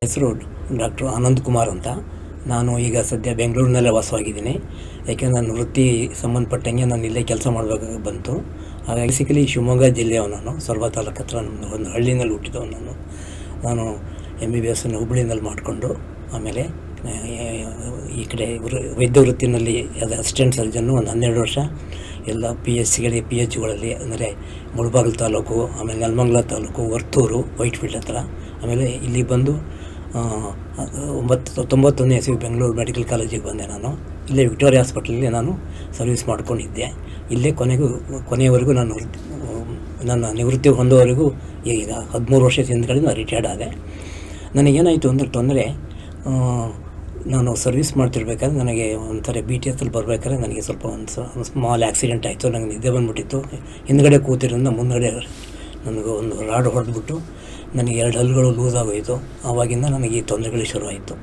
ಹೆಸರು ಡಾಕ್ಟರ್ ಆನಂದ್ ಕುಮಾರ್ ಅಂತ. ನಾನು ಈಗ ಸದ್ಯ ಬೆಂಗಳೂರಿನಲ್ಲೇ ವಾಸವಾಗಿದ್ದೀನಿ. ಯಾಕೆಂದರೆ ನನ್ನ ವೃತ್ತಿ ಸಂಬಂಧಪಟ್ಟಂಗೆ ನಾನು ಇಲ್ಲೇ ಕೆಲಸ ಮಾಡಬೇಕಾಗಿ ಬಂತು. ಹಾಗಾಗಿ ಬೇಸಿಕಲಿ ಶಿವಮೊಗ್ಗ ಜಿಲ್ಲೆಯವ. ನಾನು ಸೊರಬ ತಾಲೂಕು ಹತ್ರ ಒಂದು ಹಳ್ಳಿನಲ್ಲಿ ಹುಟ್ಟಿದವನು. ನಾನು MBBS ಹುಬ್ಬಳ್ಳಿನಲ್ಲಿ ಮಾಡಿಕೊಂಡು ಆಮೇಲೆ ಈ ಕಡೆ ವೈದ್ಯ ವೃತ್ತಿನಲ್ಲಿ ಅಸಿಸ್ಟೆಂಟ್ ಸರ್ಜನ್ನು ಒಂದು 12 ವರ್ಷ ಎಲ್ಲ PHಗಳಲ್ಲಿ ಅಂದರೆ ಮುಳಬಾಗಿಲು ತಾಲೂಕು, ಆಮೇಲೆ ನೆಲಮಂಗಲ ತಾಲೂಕು, ವರ್ತೂರು, ವೈಟ್ಫೀಲ್ಡ್ ಹತ್ರ. ಆಮೇಲೆ ಇಲ್ಲಿ ಬಂದು 91ನೇ ಇಸವಿ ಬೆಂಗಳೂರು ಮೆಡಿಕಲ್ ಕಾಲೇಜಿಗೆ ಬಂದೆ. ನಾನು ಇಲ್ಲೇ ವಿಕ್ಟೋರಿಯಾ ಹಾಸ್ಪಿಟ್ಲಲ್ಲಿ ನಾನು ಸರ್ವಿಸ್ ಮಾಡ್ಕೊಂಡಿದ್ದೆ. ಇಲ್ಲೇ ಕೊನೆಯವರೆಗೂ ನಾನು ನನ್ನ ನಿವೃತ್ತಿ ಹೊಂದೋವರೆಗೂ ಈಗ 13 ವರ್ಷದ ಹಿಂದ್ಗಡೆ ನಾನು ರಿಟೈರ್ಡ್ ಆದೆ. ನನಗೇನಾಯಿತು ಅಂದರೆ ತೊಂದರೆ, ನಾನು ಸರ್ವಿಸ್ ಮಾಡ್ತಿರ್ಬೇಕಾದ್ರೆ ನನಗೆ ಒಂಥರ BTSಲ್ಲಿ ಬರಬೇಕಾದ್ರೆ ನನಗೆ ಸ್ವಲ್ಪ ಒಂದು ಸ್ಮಾಲ್ ಆ್ಯಕ್ಸಿಡೆಂಟ್ ಆಯಿತು. ನನಗೆ ನಿದ್ದೆ ಬಂದುಬಿಟ್ಟಿತ್ತು. ಹಿಂದ್ಗಡೆ ಕೂತಿರೋದ್ರಿಂದ ಮುಂದ್ಗಡೆ ನನಗೆ ಒಂದು ರಾಡ್ ಹೊಡೆದ್ಬಿಟ್ಟು ನನಗೆ 2 ಹಲ್ಲುಗಳು ಲೂಸ್ ಆಗೋಯಿತು. ಆವಾಗಿಂದ ನನಗೆ ಈ ತೊಂದರೆಗಳು ಶುರುವಾಯಿತು.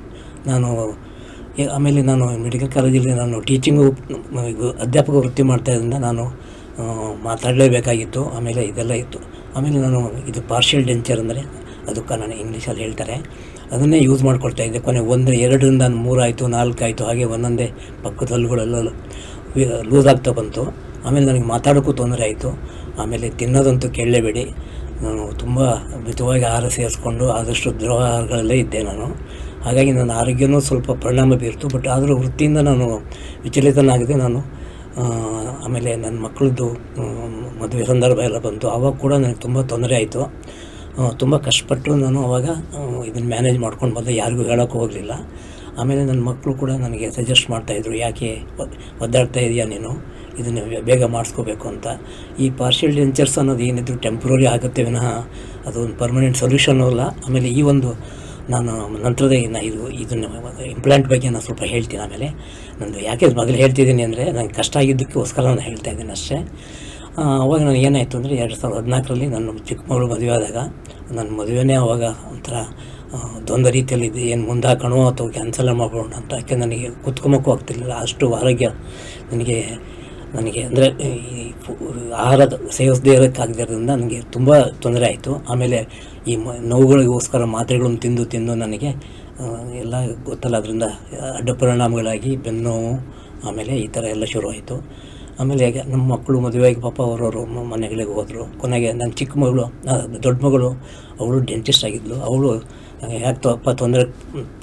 ಆಮೇಲೆ ನಾನು ಮೆಡಿಕಲ್ ಕಾಲೇಜಲ್ಲಿ ನಾನು ಟೀಚಿಂಗು ಅಧ್ಯಾಪಕ ವೃತ್ತಿ ಮಾಡ್ತಾಯಿದ್ದರಿಂದ ನಾನು ಮಾತಾಡಲೇಬೇಕಾಗಿತ್ತು. ಆಮೇಲೆ ಇದೆಲ್ಲ ಇತ್ತು. ಆಮೇಲೆ ನಾನು ಇದು ಪಾರ್ಷಿಯಲ್ ಡೆಂಚರ್ ಅಂದರೆ ಅದಕ್ಕೆ ನಾನು ಇಂಗ್ಲೀಷಲ್ಲಿ ಹೇಳ್ತಾರೆ, ಅದನ್ನೇ ಯೂಸ್ ಮಾಡ್ಕೊಳ್ತಾಯಿದ್ದೆ. ಕೊನೆ 2ರಿಂದ 3 ಆಯಿತು, 4 ಆಯಿತು. ಹಾಗೆ ಒಂದೊಂದೇ ಪಕ್ಕದ ಹಲ್ಲುಗಳೆಲ್ಲ ಲೂಸ್ ಆಗ್ತಾ ಬಂತು. ಆಮೇಲೆ ನನಗೆ ಮಾತಾಡೋಕ್ಕೂ ತೊಂದರೆ ಆಯಿತು. ಆಮೇಲೆ ತಿನ್ನೋದಂತೂ ಕೇಳಲೇಬೇಡಿ. ನಾನು ತುಂಬ ಮಿತವಾಗಿ ಆಹಾರ ಸೇರಿಸ್ಕೊಂಡು ಆದಷ್ಟು ದ್ರವ ಆಹಾರಗಳಲ್ಲೇ ಇದ್ದೆ ನಾನು. ಹಾಗಾಗಿ ನನ್ನ ಆರೋಗ್ಯನೂ ಸ್ವಲ್ಪ ಪರಿಣಾಮ ಬೀರ್ತು. ಬಟ್ ಆದರೂ ವೃತ್ತಿಯಿಂದ ನಾನು ವಿಚಲಿತನಾಗಿದೆ ನಾನು. ಆಮೇಲೆ ನನ್ನ ಮಕ್ಕಳದ್ದು ಮದುವೆ ಸಂದರ್ಭ ಎಲ್ಲ ಬಂತು. ಆವಾಗ ಕೂಡ ನನಗೆ ತುಂಬ ತೊಂದರೆ ಆಯಿತು. ತುಂಬ ಕಷ್ಟಪಟ್ಟು ನಾನು ಆವಾಗ ಇದನ್ನು ಮ್ಯಾನೇಜ್ ಮಾಡ್ಕೊಂಡು ಬಂದೆ. ಯಾರಿಗೂ ಹೇಳೋಕ್ಕೂ ಹೋಗಲಿಲ್ಲ. ಆಮೇಲೆ ನನ್ನ ಮಕ್ಕಳು ಕೂಡ ನನಗೆ ಸಜೆಸ್ಟ್ ಮಾಡ್ತಾಯಿದ್ರು, ಯಾಕೆ ಒದ್ದಾಡ್ತಾ ಇದೆಯಾ ನೀನು, ಇದನ್ನು ಬೇಗ ಮಾಡಿಸ್ಕೋಬೇಕು ಅಂತ. ಈ ಪಾರ್ಷಿಯಲ್ ಡೆಂಚರ್ಸ್ ಅನ್ನೋದು ಏನಿದ್ರು ಟೆಂಪ್ರರಿ ಆಗುತ್ತೆ ವಿನಃ ಅದು ಒಂದು ಪರ್ಮನೆಂಟ್ ಸೊಲ್ಯೂಷನ್ನೂ ಅಲ್ಲ. ಆಮೇಲೆ ಈ ಒಂದು ನಾನು ನಂತರದ ಇದನ್ನು ಇಂಪ್ಲಾಂಟ್ ಬಗ್ಗೆ ನಾನು ಸ್ವಲ್ಪ ಹೇಳ್ತೀನಿ. ಆಮೇಲೆ ನಂದು ಯಾಕೆ ಮೊದಲು ಹೇಳ್ತಿದ್ದೀನಿ ಅಂದರೆ ನನಗೆ ಕಷ್ಟ ಆಗಿದ್ದಕ್ಕೋಸ್ಕರ ನಾನು ಹೇಳ್ತಾ ಇದ್ದೀನಿ ಅಷ್ಟೇ. ಅವಾಗ ನನಗೆ ಏನಾಯಿತು ಅಂದರೆ 2014ರಲ್ಲಿ ನನ್ನ ಚಿಕ್ಕ ಮಗಳು ಮದುವೆ ಆದಾಗ, ನನ್ನ ಮದುವೆನೇ ಅವಾಗ ಒಂಥರ ದ್ವಂದ್ವ ರೀತಿಯಲ್ಲಿ ಇದೆ, ಏನು ಮುಂದೆ ಹಾಕೋಣೋ ಅಥವಾ ಕ್ಯಾನ್ಸಲ್ ಮಾಡ್ಬೋಣ ಅಂತ. ಯಾಕೆ ನನಗೆ ಕುತ್ಕೊಂಬಕ್ಕೂ ಆಗ್ತಿರಲಿಲ್ಲ. ಅಷ್ಟು ಆರೋಗ್ಯ ನನಗೆ ಅಂದರೆ ಈ ಆಹಾರದ ಸೇವಿಸದೇ ಇರೋಕ್ಕಾಗದಿರೋದ್ರಿಂದ ನನಗೆ ತುಂಬ ತೊಂದರೆ ಆಯಿತು. ಆಮೇಲೆ ಈ ನೋವುಗಳಿಗೋಸ್ಕರ ಮಾತ್ರೆಗಳನ್ನು ತಿಂದು ನನಗೆ ಎಲ್ಲ ಗೊತ್ತಲ್ಲ, ಅದರಿಂದ ಅಡ್ಡ ಪರಿಣಾಮಗಳಾಗಿ ಬೆನ್ನೋವು, ಆಮೇಲೆ ಈ ಥರ ಎಲ್ಲ ಶುರುವಾಯಿತು. ಆಮೇಲೆ ನಮ್ಮ ಮಕ್ಕಳು ಮದುವೆಯಾಗಿ ಪಾಪ ಅವರವರು ಮನೆಗಳಿಗೆ ಹೋದರು. ಕೊನೆಗೆ ನನ್ನ ಚಿಕ್ಕ ಮಗಳು, ದೊಡ್ಡ ಮಗಳು, ಅವಳು ಡೆಂಟಿಸ್ಟ್ ಆಗಿದ್ಲು. ಅವಳು ಯಾಕೆ ಅಪ್ಪ ತೊಂದರೆ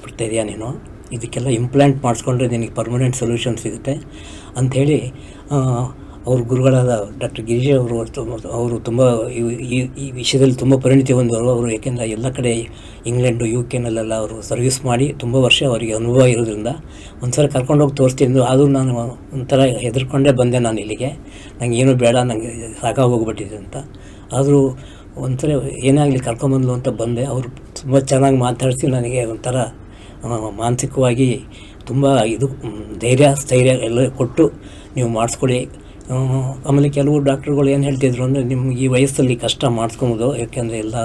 ಪಡ್ತಾಯಿದೆಯಾ ನೀನು, ಇದಕ್ಕೆಲ್ಲ ಇಂಪ್ಲಾಂಟ್ ಮಾಡಿಸ್ಕೊಂಡ್ರೆ ನಿನಗೆ ಪರ್ಮನೆಂಟ್ ಸೊಲ್ಯೂಷನ್ ಸಿಗುತ್ತೆ ಅಂಥೇಳಿ ಅವ್ರ ಗುರುಗಳಾದ ಡಾಕ್ಟರ್ ಗಿರೀಶ್ ಅವರು ತುಂಬ ಈ ವಿಷಯದಲ್ಲಿ ತುಂಬ ಪರಿಣಿತಿ ಹೊಂದವರು. ಅವರು ಏಕೆಂದರೆ ಎಲ್ಲ ಕಡೆ ಇಂಗ್ಲೆಂಡು UK-ನಲ್ಲೆಲ್ಲ ಅವರು ಸರ್ವಿಸ್ ಮಾಡಿ ತುಂಬ ವರ್ಷ ಅವರಿಗೆ ಅನುಭವ ಇರೋದ್ರಿಂದ ಒಂದು ಸಲ ಕರ್ಕೊಂಡೋಗಿ ತೋರಿಸ್ತಿದ್ದು. ಆದರೂ ನಾನು ಒಂಥರ ಹೆದರ್ಕೊಂಡೇ ಬಂದೆ ನಾನು ಇಲ್ಲಿಗೆ. ನನಗೆ ಏನೂ ಬೇಡ, ನನಗೆ ಸಾಕಾಗೋಗ್ಬಿಟ್ಟಿದೆ ಅಂತ. ಆದರೂ ಒಂಥರ ಏನಾಗಲಿ ಕರ್ಕೊಂಬಂದ್ಲು ಅಂತ ಬಂದೆ. ಅವರು ತುಂಬ ಚೆನ್ನಾಗಿ ಮಾತಾಡಿಸಿ ನನಗೆ ಒಂಥರ ಮಾನಸಿಕವಾಗಿ ತುಂಬ ಸ್ಥೈರ್ಯ ಎಲ್ಲ ಕೊಟ್ಟು ನೀವು ಮಾಡಿಸ್ಕೊಡಿ. ಆಮೇಲೆ ಕೆಲವು ಡಾಕ್ಟ್ರುಗಳು ಏನು ಹೇಳ್ತಿದ್ರು ಅಂದರೆ, ನಿಮ್ಗೆ ಈ ವಯಸ್ಸಲ್ಲಿ ಕಷ್ಟ ಮಾಡಿಸ್ಕೊಬೋದು, ಯಾಕೆಂದರೆ ಎಲ್ಲ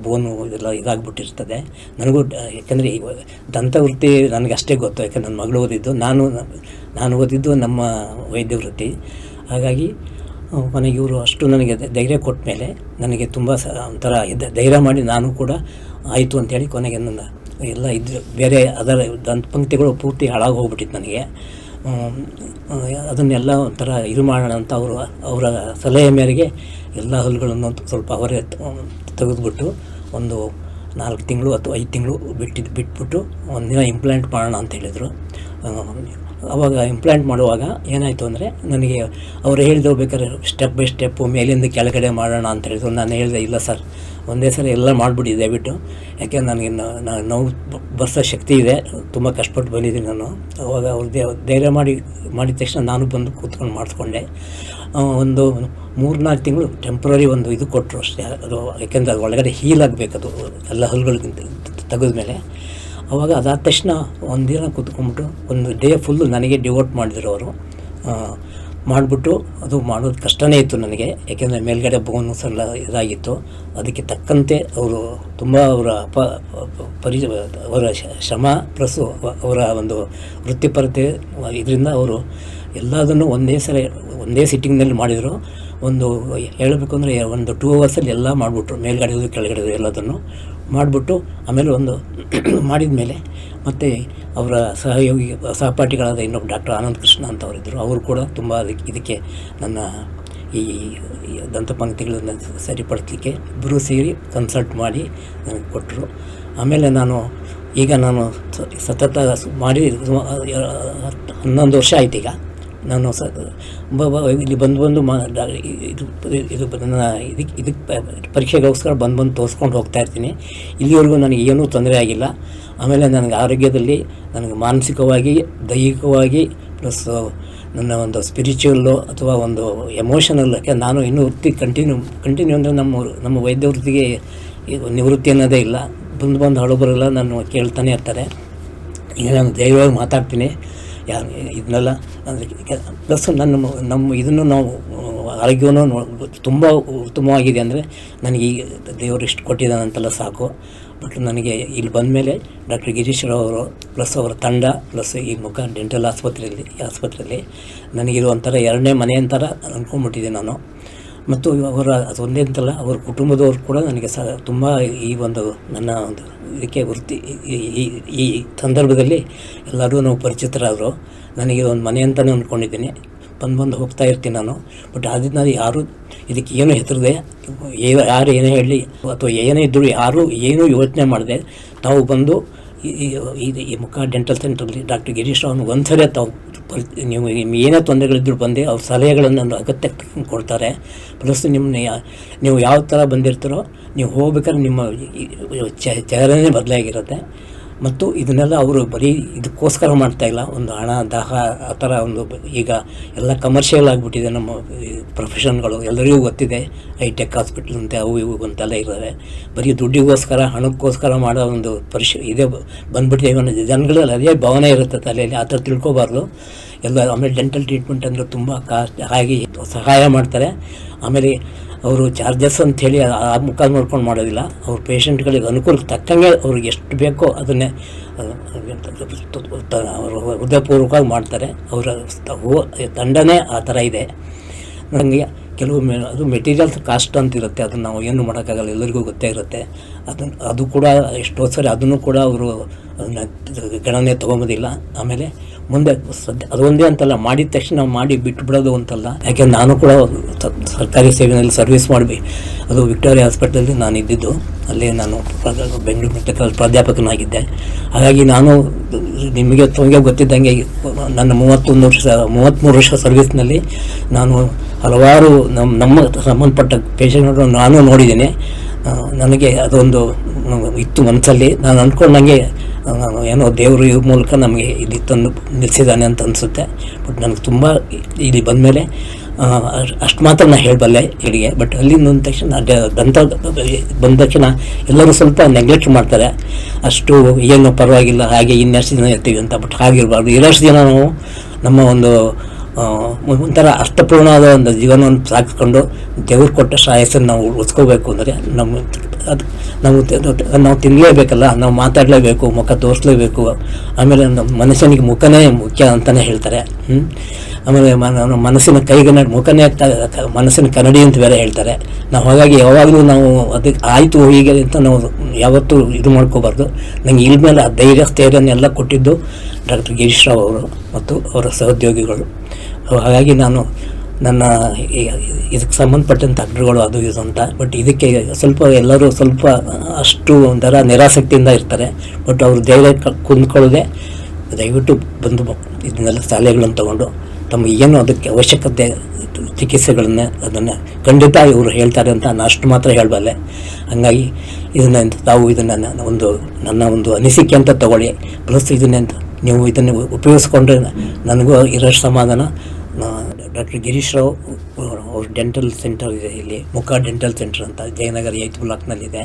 ಬೋನು ಇದೆಲ್ಲ ಇದಾಗ್ಬಿಟ್ಟಿರ್ತದೆ. ನನಗೂ ಯಾಕೆಂದರೆ ಈ ದಂತವೃತ್ತಿ ನನಗೆ ಅಷ್ಟೇ ಗೊತ್ತು. ಯಾಕೆಂದರೆ ನನ್ನ ಮಗಳು ಓದಿದ್ದು, ನಾನು ಓದಿದ್ದು ನಮ್ಮ ವೈದ್ಯ ವೃತ್ತಿ. ಹಾಗಾಗಿ ಕೊನೆಗೆ ಇವರು ಅಷ್ಟು ನನಗೆ ಧೈರ್ಯ ಕೊಟ್ಟ ಮೇಲೆ ನನಗೆ ತುಂಬ ಒಂಥರ ಧೈರ್ಯ ಮಾಡಿ ನಾನು ಕೂಡ ಆಯಿತು ಅಂಥೇಳಿ ಕೊನೆಗೆ ನನ್ನ ಎಲ್ಲ ಬೇರೆ ಅದರ ದಂತಪಂಕ್ತಿಗಳು ಪೂರ್ತಿ ಹಾಳಾಗಿ ಹೋಗ್ಬಿಟ್ಟಿತ್ತು ನನಗೆ. ಅದನ್ನೆಲ್ಲ ಒಂಥರ ಇದು ಮಾಡೋಣ ಅಂತ ಅವರ ಸಲಹೆ ಮೇರೆಗೆ ಎಲ್ಲ ಹಲ್ಲುಗಳನ್ನು ಸ್ವಲ್ಪ ಅವರೇ ತೆಗೆದುಬಿಟ್ಟು ಒಂದು 4 ತಿಂಗಳು ಅಥವಾ 5 ತಿಂಗಳು ಬಿಟ್ಬಿಟ್ಟು ಒಂದಿನ ಇಂಪ್ಲಾಂಟ್ ಮಾಡೋಣ ಅಂತ ಹೇಳಿದರು. ಆವಾಗ ಇಂಪ್ಲಾಂಟ್ ಮಾಡುವಾಗ ಏನಾಯಿತು ಅಂದರೆ, ನನಗೆ ಅವರು ಹೇಳಿದ್ರು ಬೇಕಾದ್ರೆ ಸ್ಟೆಪ್ ಬೈ ಸ್ಟೆಪ್ಪು ಮೇಲಿಂದ ಕೆಳಗಡೆ ಮಾಡೋಣ ಅಂತ ಹೇಳಿದ್ರು. ನಾನು ಹೇಳಿದೆ, ಇಲ್ಲ ಸರ್, ಒಂದೇ ಸಲ ಎಲ್ಲ ಮಾಡಿಬಿಡಿ ದಯವಿಟ್ಟು. ಯಾಕೆ ನನಗೆ ನೋವು ಬರ್ಸೋ ಶಕ್ತಿ ಇದೆ, ತುಂಬ ಕಷ್ಟಪಟ್ಟು ಬಂದಿದ್ದೀನಿ ನಾನು. ಅವಾಗ ಅವ್ರು ಧೈರ್ಯ ಮಾಡಿದ ತಕ್ಷಣ ನಾನು ಬಂದು ಕೂತ್ಕೊಂಡು ಮಾಡಿಸ್ಕೊಂಡೆ. ಒಂದು 3-4 ತಿಂಗಳು ಟೆಂಪ್ರರಿ ಒಂದು ಇದು ಕೊಟ್ಟರು ಅಷ್ಟೇ. ಅದು ಯಾಕೆಂದರೆ ಅದು ಒಳಗಡೆ ಹೀಲ್ ಆಗಬೇಕದು ಎಲ್ಲ ಹಲ್ಲುಗಳಿಗಿಂತ ತೆಗೆದ್ಮೇಲೆ. ಅವಾಗ ಅದಾದ ತಕ್ಷಣ ಒಂದಿನ ಕೂತ್ಕೊಂಡ್ಬಿಟ್ಟು ಒಂದು ಡೇ ಫುಲ್ಲು ನನಗೆ ಡಿವೋಟ್ ಮಾಡಿದ್ರು ಅವರು. ಮಾಡಿಬಿಟ್ಟು ಅದು ಮಾಡೋದು ಕಷ್ಟನೇ ಇತ್ತು ನನಗೆ. ಯಾಕೆಂದರೆ ಮೇಲ್ಗಡೆ ಬೋನ್ಸ್ ಎಲ್ಲ ಇದಾಗಿತ್ತು. ಅದಕ್ಕೆ ತಕ್ಕಂತೆ ಅವರು ತುಂಬ ಅವರ ಶ್ರಮ ಪ್ಲಸ್ ಅವರ ಒಂದು ವೃತ್ತಿಪರತೆ ಇದರಿಂದ ಅವರು ಎಲ್ಲದನ್ನು ಒಂದೇ ಸಿಟ್ಟಿಂಗ್ನಲ್ಲಿ ಮಾಡಿದರು. ಒಂದು ಹೇಳಬೇಕು ಅಂದರೆ ಒಂದು 2 ಅವರ್ಸಲ್ಲಿ ಎಲ್ಲ ಮಾಡಿಬಿಟ್ರು, ಮೇಲ್ಗಡೆದು ಕೆಳಗಡೆದು ಎಲ್ಲದನ್ನು ಮಾಡಿಬಿಟ್ಟು ಆಮೇಲೆ ಒಂದು ಮಾಡಿದ ಮೇಲೆ ಮತ್ತು ಅವರ ಸಹಪಾಠಿಗಳಾದ ಇನ್ನೊಬ್ಬ ಡಾಕ್ಟರ್ ಆನಂದ್ ಕೃಷ್ಣ ಅಂತವರಿದ್ದರು. ಅವರು ಕೂಡ ತುಂಬ ಇದಕ್ಕೆ ನನ್ನ ಈ ದಂತಪಂಕ್ತಿಗಳನ್ನು ಸರಿಪಡಿಸಲಿಕ್ಕೆ ಇಬ್ಬರೂ ಸೇರಿ ಕನ್ಸಲ್ಟ್ ಮಾಡಿ ನನಗೆ ಕೊಟ್ಟರು. ಆಮೇಲೆ ಈಗ ನಾನು ಸತತ ಮಾಡಿ 11 ವರ್ಷ ಆಯ್ತು. ಈಗ ನಾನು ಇಲ್ಲಿ ಬಂದು ಇದು ನನ್ನ ಇದಕ್ಕೆ ಪರೀಕ್ಷೆಗೋಸ್ಕರ ಬಂದು ತೋರಿಸ್ಕೊಂಡು ಹೋಗ್ತಾ ಇರ್ತೀನಿ. ಇಲ್ಲಿವರೆಗೂ ನನಗೆ ಏನೂ ತೊಂದರೆ ಆಗಿಲ್ಲ. ಆಮೇಲೆ ನನಗೆ ಆರೋಗ್ಯದಲ್ಲಿ ನನಗೆ ಮಾನಸಿಕವಾಗಿ, ದೈಹಿಕವಾಗಿ, ಪ್ಲಸ್ ನನ್ನ ಒಂದು ಸ್ಪಿರಿಚುವಲ್ಲು ಅಥವಾ ಒಂದು ಎಮೋಷನಲ್ಲಕ್ಕೆ ನಾನು ಇನ್ನೂ ವೃತ್ತಿ ಕಂಟಿನ್ಯೂ ಅಂದರೆ ನಮ್ಮ ವೈದ್ಯ ವೃತ್ತಿಗೆ ನಿವೃತ್ತಿ ಅನ್ನೋದೇ ಇಲ್ಲ. ಬಂದು ಹಳಬರೆಲ್ಲ ನಾನು ಕೇಳ್ತಾನೆ ಇರ್ತಾರೆ. ಈಗ ನಾನು ಧೈರ್ಯವಾಗಿ ಮಾತಾಡ್ತೀನಿ. ಇದನ್ನೆಲ್ಲ ಅಂದರೆ ಪ್ಲಸ್ ನಮ್ಮ ಇದನ್ನು ನಾವು ಆರೋಗ್ಯವನ್ನು ತುಂಬ ಉತ್ತಮವಾಗಿದೆ. ಅಂದರೆ ನನಗೆ ಈಗ ದೇವರು ಇಷ್ಟು ಕೊಟ್ಟಿದ್ದಾನಂತೆಲ್ಲ ಸಾಕು. ಬಟ್ ನನಗೆ ಇಲ್ಲಿ ಬಂದಮೇಲೆ ಡಾಕ್ಟರ್ ಗಿರೀಶ್ ರಾವ್ ಅವರು ಪ್ಲಸ್ ಅವರ ತಂಡ ಪ್ಲಸ್ ಈ ಮುಖ ಡೆಂಟಲ್ ಆಸ್ಪತ್ರೆಯಲ್ಲಿ ನನಗಿದು ಒಂಥರ 2ನೇ ಮನೆ ಅಂತರ ಅಂದ್ಕೊಂಡ್ಬಿಟ್ಟಿದ್ದೆ ನಾನು. ಮತ್ತು ಅದೊಂದೇ ಅಂತಲ್ಲ, ಅವ್ರ ಕುಟುಂಬದವ್ರು ಕೂಡ ನನಗೆ ತುಂಬ ಈ ಒಂದು ನನ್ನ ಒಂದು ಇದಕ್ಕೆ ವೃತ್ತಿ ಈ ಸಂದರ್ಭದಲ್ಲಿ ಎಲ್ಲರೂ ನಾವು ಪರಿಚಿತರಾದರು. ನನಗೆ ಒಂದು ಮನೆ ಅಂತಲೇ ಅಂದ್ಕೊಂಡಿದ್ದೀನಿ. ಬಂದು ಹೋಗ್ತಾ ಇರ್ತೀನಿ ನಾನು. ಬಟ್ ಅದನ್ನ ಯಾರು ಇದಕ್ಕೆ ಏನು ಹೆದರದೆ, ಯಾರು ಏನೇ ಹೇಳಲಿ ಅಥವಾ ಏನೇ ಇದ್ದರೂ ಯಾರೂ ಏನೂ ಯೋಚನೆ ಮಾಡದೆ ತಾವು ಬಂದು ಈ ಮುಖ ಡೆಂಟಲ್ ಸೆಂಟ್ರಲ್ಲಿ ಡಾಕ್ಟರ್ ಗಿರೀಶ್ ರಾವ್ನ ಒಂದ್ಸರಿ ತಾವು ನೀವು ಏನೇ ತೊಂದರೆಗಳಿದ್ದರೂ ಬಂದು ಅವ್ರ ಸಲಹೆಗಳನ್ನು ಅಗತ್ಯ ಕೊಡ್ತಾರೆ. ಪ್ಲಸ್ ನೀವು ಯಾವ ಥರ ಬಂದಿರ್ತೀರೋ ನೀವು ಹೋಗ್ಬೇಕಾದ್ರೆ ನಿಮ್ಮ ಚಹರೆನೇ ಬದಲಾಗಿರುತ್ತೆ. ಮತ್ತು ಇದನ್ನೆಲ್ಲ ಅವರು ಬರೀ ಇದಕ್ಕೋಸ್ಕರ ಮಾಡ್ತಾಯಿಲ್ಲ. ಒಂದು ಹಣ ದಾಹ ಆ ಥರ ಒಂದು ಈಗ ಎಲ್ಲ ಕಮರ್ಷಿಯಲ್ ಆಗಿಬಿಟ್ಟಿದೆ ನಮ್ಮ ಪ್ರೊಫೆಷನ್ಗಳು. ಎಲ್ಲರಿಗೂ ಗೊತ್ತಿದೆ ಹೈಟೆಕ್ ಹಾಸ್ಪಿಟ್ಲ್ ಅಂತೆ ಅವು ಇವು ಅಂತೆಲ್ಲ ಇದ್ದಾರೆ. ಬರೀ ದುಡ್ಡಿಗೋಸ್ಕರ ಹಣಕ್ಕೋಸ್ಕರ ಮಾಡೋ ಒಂದು ಇದೇ ಬಂದ್ಬಿಟ್ಟಿದೆ. ಜನಗಳಲ್ಲಿ ಅದೇ ಭಾವನೆ ಇರುತ್ತೆ ತಲೆಯಲ್ಲಿ. ಆ ಥರ ತಿಳ್ಕೊಬಾರ್ದು ಎಲ್ಲ. ಆಮೇಲೆ ಡೆಂಟಲ್ ಟ್ರೀಟ್ಮೆಂಟ್ ಅಂದರೆ ತುಂಬ ಹಾಗೆ ಸಹಾಯ ಮಾಡ್ತಾರೆ. ಆಮೇಲೆ ಅವರು ಚಾರ್ಜಸ್ ಅಂಥೇಳಿ ಆ ಮುಖ ನೋಡ್ಕೊಂಡು ಮಾಡೋದಿಲ್ಲ. ಅವ್ರ ಪೇಷಂಟ್ಗಳಿಗೆ ಅನುಕೂಲಕ್ಕೆ ತಕ್ಕಂಗೆ ಅವ್ರಿಗೆ ಎಷ್ಟು ಬೇಕೋ ಅದನ್ನೇ ಅವರು ಹೃದಯಪೂರ್ವಕವಾಗಿ ಮಾಡ್ತಾರೆ. ಅವರ ತಂಡನೇ ಆ ಥರ ಇದೆ. ನನಗೆ ಕೆಲವು ಅದು ಮೆಟೀರಿಯಲ್ಸ್ ಕಾಸ್ಟ್ ಅಂತಿರುತ್ತೆ. ಅದನ್ನು ನಾವು ಏನು ಮಾಡೋಕ್ಕಾಗಲ್ಲ, ಎಲ್ಲರಿಗೂ ಗೊತ್ತೇ ಇರುತ್ತೆ. ಅದು ಕೂಡ ಎಷ್ಟೋ ಸರಿ ಅದನ್ನು ಕೂಡ ಅವರು ಅದನ್ನು ಗಣನೆ ತೊಗೊಂಬೋದಿಲ್ಲ. ಆಮೇಲೆ ಮುಂದೆ ಅದೊಂದೇ ಅಂತಲ್ಲ, ಮಾಡಿದ ತಕ್ಷಣ ನಾವು ಮಾಡಿ ಬಿಟ್ಟುಬಿಡೋದು ಅಂತಲ್ಲ. ಯಾಕೆಂದ್ರೆ ನಾನು ಕೂಡ ಸರ್ಕಾರಿ ಸೇವೆಯಲ್ಲಿ ಸರ್ವಿಸ್ ಮಾಡಿ ಅದು ವಿಕ್ಟೋರಿಯಾ ಹಾಸ್ಪಿಟಲಲ್ಲಿ ನಾನು ಇದ್ದಿದ್ದು. ಅಲ್ಲೇ ನಾನು ಬೆಂಗಳೂರು ಮೆಡಿಕಲ್ ಪ್ರಾಧ್ಯಾಪಕನಾಗಿದ್ದೆ. ಹಾಗಾಗಿ ನಾನು ನಿಮಗೆ ಗೊತ್ತಿದ್ದಂಗೆ ನನ್ನ 33 ವರ್ಷ ಸರ್ವಿಸ್ನಲ್ಲಿ ನಾನು ಹಲವಾರು ನಮ್ಮ ಸಂಬಂಧಪಟ್ಟ ಪೇಷಂಟ್ಗಳು ನಾನು ನೋಡಿದ್ದೀನಿ. ನನಗೆ ಅದೊಂದು ಇತ್ತು ಮನಸ್ಸಲ್ಲಿ. ನಾನು ಅಂದ್ಕೊಂಡಂಗೆ ಏನೋ ದೇವರು ಇವ್ರ ಮೂಲಕ ನಮಗೆ ಇಲ್ಲಿ ತಂದು ನಿಲ್ಲಿಸಿದ್ದಾನೆ ಅಂತ ಅನಿಸುತ್ತೆ. ಬಟ್ ನನಗೆ ತುಂಬ ಇಲ್ಲಿ ಬಂದಮೇಲೆ ಅಷ್ಟು ಮಾತ್ರ ನಾನು ಹೇಳಬಲ್ಲೆ ಇಲ್ಲಿಗೆ. ಬಟ್ ಅಲ್ಲಿ ಬಂದ ತಕ್ಷಣ ಬಂದ ತಕ್ಷಣ ಎಲ್ಲರೂ ಸ್ವಲ್ಪ ನೆಗ್ಲೆಕ್ಟ್ ಮಾಡ್ತಾರೆ. ಅಷ್ಟು ಏನು ಪರವಾಗಿಲ್ಲ, ಹಾಗೆ ಇನ್ನಷ್ಟು ದಿನ ಇರ್ತೀವಿ ಅಂತ. ಬಟ್ ಹಾಗಿರಬಾರ್ದು. ಇರೋಷ್ಟು ದಿನ ನಾವು ನಮ್ಮ ಒಂದು ಒಂಥರ ಅರ್ಥಪೂರ್ಣವಾದ ಒಂದು ಜೀವನವನ್ನು ಸಾಗಿಸ್ಕೊಂಡು ದೇವ್ರು ಕೊಟ್ಟ ಶ್ರೇಯಸ್ಸನ್ನು ನಾವು ಉಳಿಸ್ಕೋಬೇಕು ಅಂದರೆ ನಾವು ತಿನ್ನಲೇಬೇಕಲ್ಲ, ನಾವು ಮಾತಾಡಲೇಬೇಕು, ಮುಖ ತೋರಿಸ್ಲೇಬೇಕು. ಆಮೇಲೆ ನಮ್ಮ ಮನುಷ್ಯನಿಗೆ ಮುಖನೇ ಮುಖ್ಯ ಅಂತಲೇ ಹೇಳ್ತಾರೆ. ಆಮೇಲೆ ಮನಸ್ಸಿನ ಮುಖನೇ ಮನಸ್ಸಿನ ಕನ್ನಡಿ ಅಂತ ಬೇರೆ ಹೇಳ್ತಾರೆ. ನಾವು ಹಾಗಾಗಿ ಯಾವಾಗಲೂ ನಾವು ಅದಕ್ಕೆ ಆಯಿತು ಹೀಗೆ ಅಂತ ನಾವು ಯಾವತ್ತೂ ಇದು ಮಾಡ್ಕೋಬಾರ್ದು. ನನಗೆ ಇಲ್ ಮೇಲೆ ಆ ಸ್ಥೈರ್ಯನೆಲ್ಲ ಕೊಟ್ಟಿದ್ದು ಡಾಕ್ಟರ್ ಗಿರೀಶ್ ರಾವ್ ಅವರು ಮತ್ತು ಅವರ ಸಹೋದ್ಯೋಗಿಗಳು. ಹಾಗಾಗಿ ನಾನು ನನ್ನ ಇದಕ್ಕೆ ಸಂಬಂಧಪಟ್ಟಂಥ ಅಗ್ರಗಳು ಅದು ಇದು ಅಂತ. ಬಟ್ ಇದಕ್ಕೆ ಎಲ್ಲರೂ ಸ್ವಲ್ಪ ಅಷ್ಟು ಒಂಥರ ನಿರಾಸಕ್ತಿಯಿಂದ ಇರ್ತಾರೆ. ಬಟ್ ಅವರು ಧೈರ್ಯ ಕುಂದ್ಕೊಳ್ಳದೆ ದಯವಿಟ್ಟು ಬಂದು ಇದನ್ನೆಲ್ಲ ಸಲಹೆಗಳನ್ನು ತೊಗೊಂಡು ತಮಗೆ ಏನು ಅದಕ್ಕೆ ಅವಶ್ಯಕತೆ ಚಿಕಿತ್ಸೆಗಳನ್ನ ಅದನ್ನು ಖಂಡಿತ ಇವರು ಹೇಳ್ತಾರೆ ಅಂತ ನಾನು ಅಷ್ಟು ಮಾತ್ರ ಹೇಳಬಲ್ಲೆ. ಹಾಗಾಗಿ ತಾವು ಇದನ್ನು ನನ್ನ ಒಂದು ಅನಿಸಿಕೆ ಅಂತ ತಗೊಳ್ಳಿ. ಪ್ಲಸ್ ನೀವು ಇದನ್ನು ಉಪಯೋಗಿಸ್ಕೊಂಡ್ರೆ ನನಗೂ ಇರೋಷ್ಟು ಸಮಾಧಾನ. ಡಾಕ್ಟರ್ ಗಿರೀಶ್ ರಾವ್ ಅವ್ರ ಡೆಂಟಲ್ ಸೆಂಟರ್ ಇದೆ ಇಲ್ಲಿ, ಮುಖ ಡೆಂಟಲ್ ಸೆಂಟರ್ ಅಂತ ಜಯನಗರ 8th ಬ್ಲಾಕ್ನಲ್ಲಿದೆ.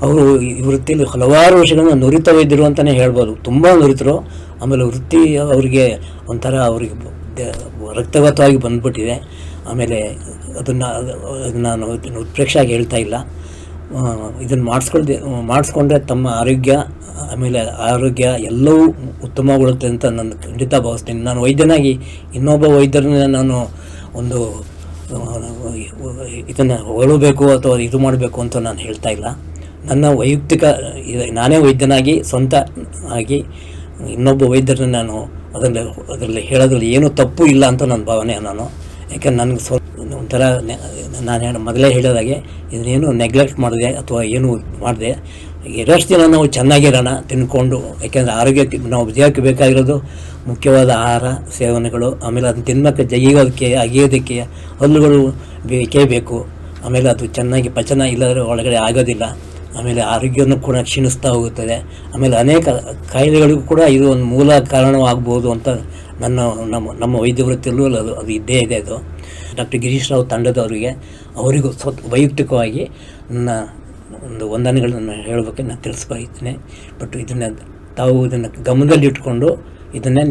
ಅವರು ಈ ವೃತ್ತಿಯಲ್ಲಿ ಹಲವಾರು ವರ್ಷಗಳನ್ನು ನುರಿತ ವೈದ್ಯರು ಅಂತಲೇ ಹೇಳ್ಬೋದು. ತುಂಬ ನುರಿತರು. ಆಮೇಲೆ ವೃತ್ತಿ ಅವರಿಗೆ ಒಂಥರ ಅವರಿಗೆ ರಕ್ತಗತವಾಗಿ ಬಂದ್ಬಿಟ್ಟಿದೆ. ಆಮೇಲೆ ಅದನ್ನು ನಾನು ಉತ್ಪ್ರೇಕ್ಷೆಯಾಗಿ ಹೇಳ್ತಾ ಇಲ್ಲ. ಇದನ್ನು ಮಾಡಿಸ್ಕೊಂಡ್ರೆ ತಮ್ಮ ಆರೋಗ್ಯ ಎಲ್ಲವೂ ಉತ್ತಮಗೊಳ್ಳುತ್ತೆ ಅಂತ ನಾನು ಖಂಡಿತ ಭಾವಿಸ್ತೀನಿ. ನಾನು ವೈದ್ಯನಾಗಿ ಇನ್ನೊಬ್ಬ ವೈದ್ಯರನ್ನ ನಾನು ಒಂದು ಇದನ್ನು ಹೊಗಳಬೇಕು ಅಥವಾ ಇದು ಮಾಡಬೇಕು ಅಂತ ನಾನು ಹೇಳ್ತಾ ಇಲ್ಲ. ನನ್ನ ವೈಯಕ್ತಿಕ ನಾನೇ ವೈದ್ಯನಾಗಿ ಸ್ವಂತ ಆಗಿ ಇನ್ನೊಬ್ಬ ವೈದ್ಯರನ್ನ ನಾನು ಅದರಲ್ಲಿ ಹೇಳೋದ್ರಲ್ಲಿ ಏನೂ ತಪ್ಪು ಇಲ್ಲ ಅಂತ ನನ್ನ ಭಾವನೆ. ಯಾಕೆಂದ್ರೆ ನನಗೆ ಒಂಥರ ನಾನು ಮೊದಲೇ ಹೇಳಿದಾಗೆ ಇದನ್ನೇನು ನೆಗ್ಲೆಕ್ಟ್ ಮಾಡಿದೆ ಅಥವಾ ಏನು ಮಾಡಿದೆ, ಎಷ್ಟು ದಿನ ನಾವು ಚೆನ್ನಾಗಿರೋಣ ತಿಂದ್ಕೊಂಡು. ಯಾಕೆಂದರೆ ಆರೋಗ್ಯಕ್ಕೆ ನಾವು ದೇಹಕ್ಕೆ ಬೇಕಾಗಿರೋದು ಮುಖ್ಯವಾದ ಆಹಾರ ಸೇವನೆಗಳು. ಆಮೇಲೆ ಅದನ್ನು ತಿನ್ನಕ್ಕೆ ಅಗಿಯೋದಕ್ಕೆ ಹಲ್ಲುಗಳು ಬೇಕೇ ಬೇಕು. ಆಮೇಲೆ ಅದು ಚೆನ್ನಾಗಿ ಪಚನ ಇಲ್ಲದ್ರೆ ಒಳಗಡೆ ಆಗೋದಿಲ್ಲ. ಆಮೇಲೆ ಆರೋಗ್ಯವನ್ನು ಕೂಡ ಕ್ಷೀಣಿಸ್ತಾ ಹೋಗುತ್ತದೆ. ಆಮೇಲೆ ಅನೇಕ ಕಾಯಿಲೆಗಳಿಗೂ ಕೂಡ ಇದು ಒಂದು ಮೂಲ ಕಾರಣವಾಗ್ಬೋದು ಅಂತ ನಮ್ಮ ವೈದ್ಯ ವೃತ್ತಿಯಲ್ಲೂ ಅದು ಇದ್ದೇ ಇದೆ. ಅದು ಡಾಕ್ಟರ್ ಗಿರೀಶ್ ರಾವ್ ತಂಡದವರಿಗೆ ಅವರಿಗೂ ವೈಯಕ್ತಿಕವಾಗಿ ನನ್ನ ಒಂದು ವಂದನೆಗಳನ್ನು ಹೇಳೋದಕ್ಕೆ ನಾನು ತಿಳಿಸ್ಬಯಸ್ತೇನೆ. ಬಟ್ ತಾವು ಇದನ್ನು ಗಮನದಲ್ಲಿಟ್ಕೊಂಡು ಇದನ್ನು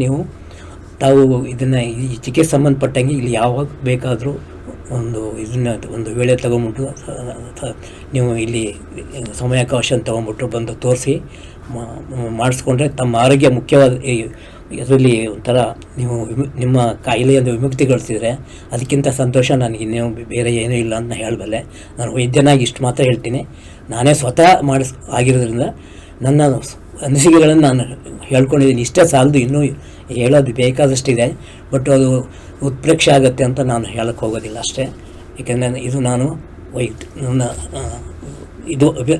ಈ ಚಿಕಿತ್ಸೆ ಸಂಬಂಧಪಟ್ಟಂಗೆ ಇಲ್ಲಿ ಯಾವಾಗ ಬೇಕಾದರೂ ಒಂದು ವೇಳೆ ತಗೊಂಬಿಟ್ಟು ನೀವು ಇಲ್ಲಿ ಸಮಯಾವಕಾಶ ತೊಗೊಂಬಿಟ್ಟು ಬಂದು ತೋರಿಸಿ ಮಾಡಿಸ್ಕೊಂಡ್ರೆ ತಮ್ಮ ಆರೋಗ್ಯ ಮುಖ್ಯವಾದ ಇದರಲ್ಲಿ ಒಂಥರ ನೀವು ನಿಮ್ಮ ಕಾಯಿಲೆಯನ್ನು ವಿಮುಕ್ತಿಗೊಳಿಸಿದರೆ ಅದಕ್ಕಿಂತ ಸಂತೋಷ ನನಗೆ ಇನ್ನೇನು ಬೇರೆ ಏನೂ ಇಲ್ಲ ಅಂತ ಹೇಳಬಲ್ಲೆ. ನಾನು ವೈದ್ಯನಾಗಿ ಇಷ್ಟು ಮಾತ್ರ ಹೇಳ್ತೀನಿ. ನಾನೇ ಸ್ವತಃ ಆಗಿರೋದ್ರಿಂದ ನನ್ನ ಅನಿಸಿಕೆಗಳನ್ನು ನಾನು ಹೇಳ್ಕೊಂಡಿದ್ದೀನಿ. ಇಷ್ಟೇ ಸಾಲದು, ಇನ್ನೂ ಹೇಳೋದು ಬೇಕಾದಷ್ಟಿದೆ. ಬಟ್ ಅದು ಉತ್ಪ್ರೇಕ್ಷೆ ಆಗುತ್ತೆ ಅಂತ ನಾನು ಹೇಳಕ್ಕೆ ಹೋಗೋದಿಲ್ಲ ಅಷ್ಟೇ. ಏಕೆಂದರೆ ಇದು ನಾನು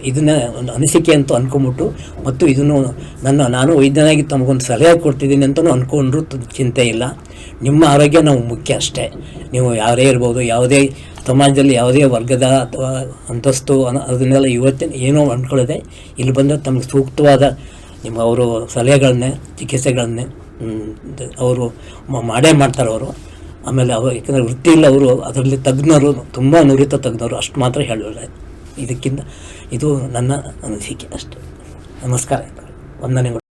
ಇದನ್ನು ಒಂದು ಅನಿಸಿಕೆ ಅಂತ ಅಂದ್ಕೊಂಬಿಟ್ಟು ಮತ್ತು ಇದನ್ನು ನಾನು ವೈದ್ಯನಾಗಿ ತಮಗೊಂದು ಸಲಹೆ ಕೊಡ್ತಿದ್ದೀನಿ ಅಂತಲೂ ಅಂದ್ಕೊಂಡ್ರೂ ಚಿಂತೆ ಇಲ್ಲ. ನಿಮ್ಮ ಆರೋಗ್ಯ ನಾವು ಮುಖ್ಯ ಅಷ್ಟೇ. ನೀವು ಯಾರೇ ಇರ್ಬೋದು, ಯಾವುದೇ ಸಮಾಜದಲ್ಲಿ ಯಾವುದೇ ವರ್ಗದ ಅಥವಾ ಅಂತಸ್ತು ಅದನ್ನೆಲ್ಲ ಏನೋ ಅಂದ್ಕೊಳ್ಳದೆ ಇಲ್ಲಿ ಬಂದರೆ ತಮಗೆ ಸೂಕ್ತವಾದ ಅವರು ಸಲಹೆಗಳನ್ನೇ ಚಿಕಿತ್ಸೆಗಳನ್ನೇ ಅವರು ಮಾಡೇ ಮಾಡ್ತಾರೆ ಅವರು. ಆಮೇಲೆ ಯಾಕಂದರೆ ವೃತ್ತಿ ಇಲ್ಲ, ಅವರು ಅದರಲ್ಲಿ ತಜ್ಞರು, ತುಂಬ ನುರಿತ ತಜ್ಞರು, ಅಷ್ಟು ಮಾತ್ರ ಹೇಳೋಲ್ಲ. ಇದು ನನ್ನ ಅನಿಸಿಕೆ ಅಷ್ಟೇ. ನಮಸ್ಕಾರ, ವಂದನೆಗಳು.